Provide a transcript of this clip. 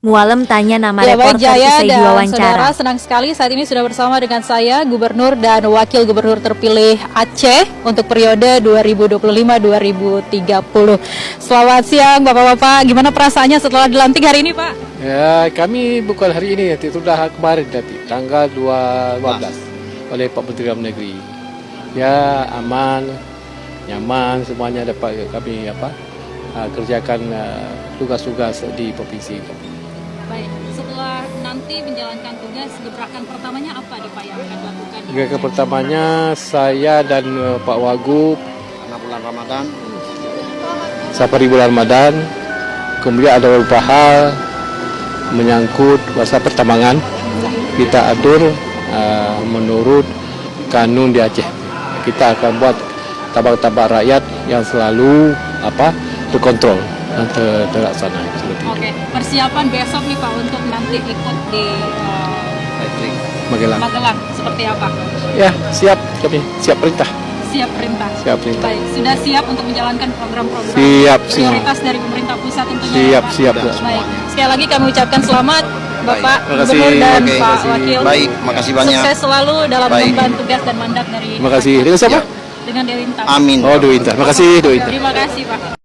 Mualem tanya nama Ya baik reporter Jaya usai dan diwawancara. saudara, senang sekali saat ini sudah bersama dengan saya Gubernur dan Wakil Gubernur terpilih Aceh untuk periode 2025-2030. Selamat siang Bapak-Bapak, gimana perasaannya setelah dilantik hari ini Pak? Ya, kami bukan hari ini, sudah kemarin tanggal 12 oleh Pak Menteri Dalam Negeri. Ya, aman, nyaman, semuanya dapat kami kerjakan tugas-tugas di provinsi kami. Baik, setelah nanti menjalankan tugas, gebrakan pertamanya apa Pak yang akan dilakukan? Gebrakan pertamanya saya dan Pak Wagub karena bulan Ramadan. safari bulan Ramadan, kemudian ada beberapa hal menyangkut masa pertambangan kita atur menurut kanun di Aceh. Kita akan buat tambang-tambang rakyat yang selalu terkontrol dan terlaksana seperti itu. Oke, persiapan besok nih Pak untuk nanti ikut di Magelang. Magelang seperti apa? Ya, siap kami, siap perintah. Siap perintah. Siap perintah. Baik, sudah siap untuk menjalankan program-program Siap, prioritas dari pemerintah pusat tentunya. Siap, Pak? siap. Baik, sekali lagi kami ucapkan selamat Bapak Terima kasih. Gubernur dan Oke, Pak Wakil. Baik, makasih banyak. Sukses selalu dalam Baik. mengemban tugas dan mandat dari Terima kasih. Dengan siapa? dengan Dewi Intan. Amin. Oh, Dewi Intan. Terima kasih, Dewi Intan. Terima kasih Pak.